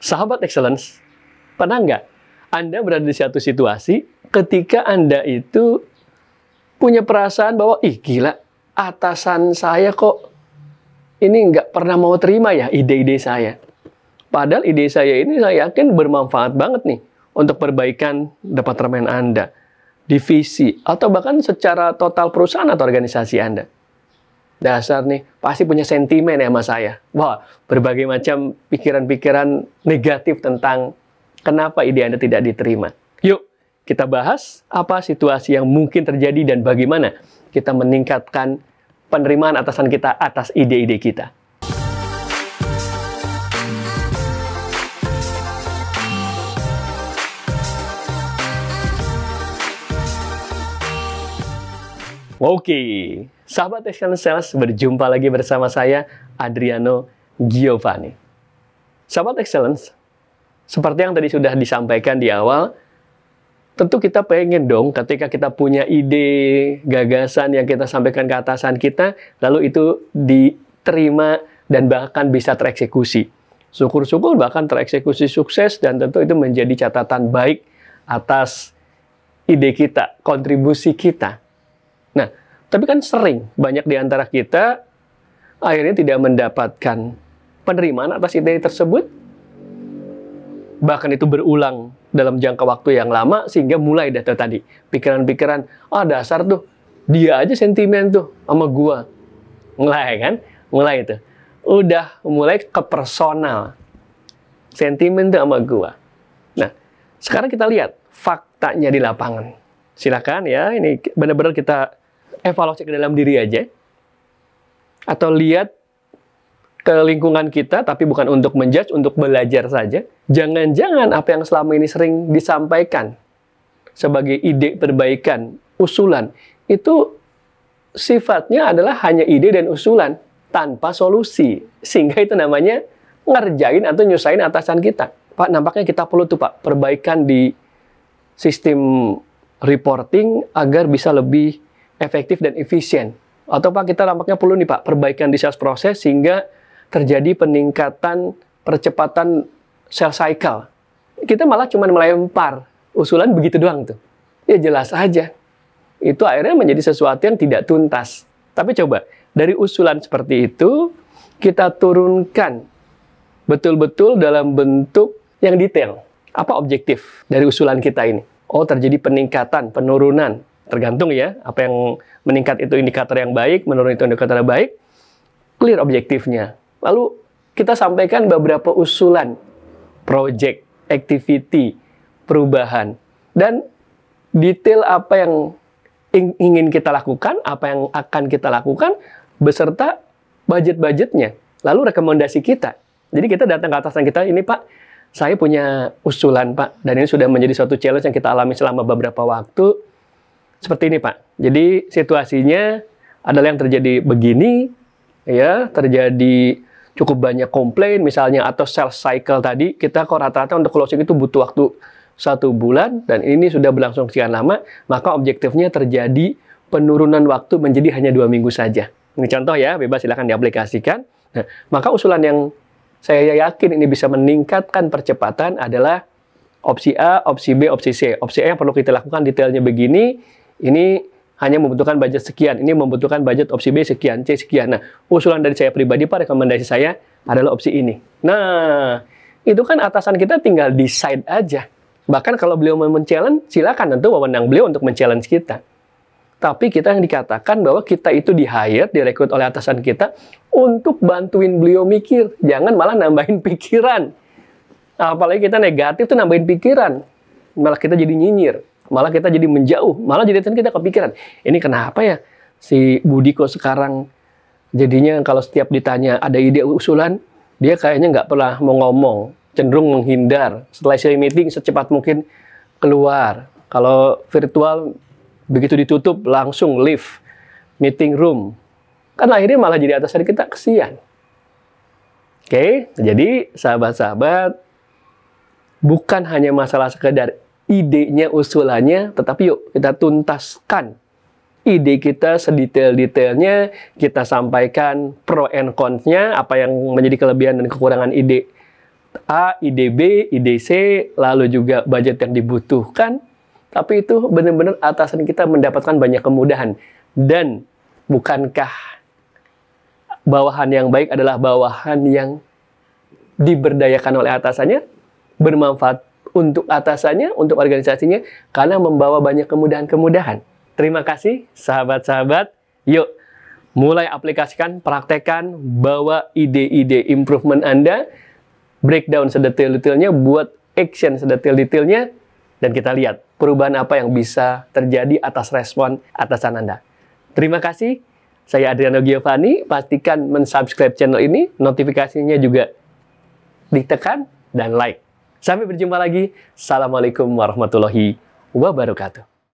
Sahabat excellence, pernah nggak Anda berada di suatu situasi ketika Anda itu punya perasaan bahwa, ih gila, atasan saya kok ini nggak pernah mau terima ya ide-ide saya. Padahal ide saya ini saya yakin bermanfaat banget nih untuk perbaikan departemen Anda, divisi, atau bahkan secara total perusahaan atau organisasi Anda. Dasar nih, pasti punya sentimen ya sama saya. Wah, berbagai macam pikiran-pikiran negatif tentang kenapa ide Anda tidak diterima. Yuk, kita bahas apa situasi yang mungkin terjadi dan bagaimana kita meningkatkan penerimaan atasan kita atas ide-ide kita. Oke, sahabat Excellence Sales, berjumpa lagi bersama saya, Adriano Giovanni. Sahabat Excellence, seperti yang tadi sudah disampaikan di awal, tentu kita pengen dong ketika kita punya ide, gagasan yang kita sampaikan ke atasan kita, lalu itu diterima dan bahkan bisa tereksekusi. Syukur-syukur bahkan tereksekusi sukses dan tentu itu menjadi catatan baik atas ide kita, kontribusi kita. Nah, tapi kan sering banyak di antara kita akhirnya tidak mendapatkan penerimaan atas ide tersebut. Bahkan itu berulang dalam jangka waktu yang lama sehingga mulai data tadi pikiran-pikiran, dasar tuh dia aja sentimen tuh sama gua. Mulai kan? Mulai itu. Udah mulai ke personal. Sentimen tuh sama gua. Nah, sekarang kita lihat faktanya di lapangan. Silakan ya, ini benar-benar kita evaluasi ke dalam diri aja. Atau lihat ke lingkungan kita, tapi bukan untuk menjudge, untuk belajar saja. Jangan-jangan apa yang selama ini sering disampaikan sebagai ide perbaikan, usulan, itu sifatnya adalah hanya ide dan usulan, tanpa solusi. Sehingga itu namanya ngerjain atau nyusahin atasan kita. Pak, nampaknya kita perlu tuh Pak, perbaikan di sistem reporting agar bisa lebih efektif dan efisien. Atau Pak, kita nampaknya perlu nih Pak, perbaikan di sales proses sehingga terjadi peningkatan percepatan sales cycle. Kita malah cuma melempar usulan begitu doang tuh. Ya jelas aja. Itu akhirnya menjadi sesuatu yang tidak tuntas. Tapi coba, dari usulan seperti itu, kita turunkan betul-betul dalam bentuk yang detail. Apa objektif dari usulan kita ini? Oh, terjadi peningkatan, penurunan. Tergantung ya, apa yang meningkat itu indikator yang baik, menurun itu indikator yang baik, clear objektifnya. Lalu kita sampaikan beberapa usulan, project, activity, perubahan, dan detail apa yang ingin kita lakukan, apa yang akan kita lakukan, beserta budget-budgetnya, lalu rekomendasi kita. Jadi kita datang ke atasan kita, ini Pak, saya punya usulan Pak, dan ini sudah menjadi suatu challenge yang kita alami selama beberapa waktu. Seperti ini Pak, jadi situasinya adalah yang terjadi begini, ya, terjadi cukup banyak komplain misalnya, atau sales cycle tadi, kita kok rata-rata untuk closing itu butuh waktu 1 bulan, dan ini sudah berlangsung sekian lama, maka objektifnya terjadi penurunan waktu menjadi hanya 2 minggu saja. Ini contoh ya, bebas silakan diaplikasikan. Nah, maka usulan yang saya yakin ini bisa meningkatkan percepatan adalah opsi A, opsi B, opsi C. Opsi A yang perlu kita lakukan detailnya begini, ini hanya membutuhkan budget sekian, ini membutuhkan budget opsi B sekian, C sekian. Nah, usulan dari saya pribadi, Pak, rekomendasi saya adalah opsi ini. Nah, itu kan atasan kita tinggal decide aja. Bahkan kalau beliau mau men-challenge, silakan, tentu wewenang beliau untuk men-challenge kita. Tapi kita yang dikatakan bahwa kita itu di-hire, direkrut oleh atasan kita untuk bantuin beliau mikir. Jangan malah nambahin pikiran. Apalagi kita negatif tuh nambahin pikiran. Malah kita jadi nyinyir. Malah kita jadi menjauh, malah jadi kita kepikiran, ini kenapa ya si Budi kok sekarang jadinya kalau setiap ditanya ada ide usulan, dia kayaknya nggak pernah mau ngomong, cenderung menghindar, setelah selesai meeting secepat mungkin keluar. Kalau virtual, begitu ditutup langsung leave meeting room. Kan akhirnya malah jadi atasan kita kesian. Oke, jadi sahabat-sahabat, bukan hanya masalah sekedar idenya, usulannya, tetapi yuk kita tuntaskan ide kita sedetail-detailnya, kita sampaikan pro and cons-nya, apa yang menjadi kelebihan dan kekurangan ide A, ide B, ide C, lalu juga budget yang dibutuhkan, tapi itu benar-benar atasan kita mendapatkan banyak kemudahan. Dan bukankah bawahan yang baik adalah bawahan yang diberdayakan oleh atasannya, bermanfaat untuk atasannya, untuk organisasinya, karena membawa banyak kemudahan-kemudahan. Terima kasih, sahabat-sahabat. Yuk, mulai aplikasikan, praktekkan, bawa ide-ide improvement Anda, breakdown sedetail-detailnya, buat action sedetail-detailnya, dan kita lihat perubahan apa yang bisa terjadi atas respon atasan Anda. Terima kasih. Saya Adriano Giovanni. Pastikan mensubscribe channel ini, notifikasinya juga ditekan, dan like. Sampai berjumpa lagi. Assalamualaikum warahmatullahi wabarakatuh.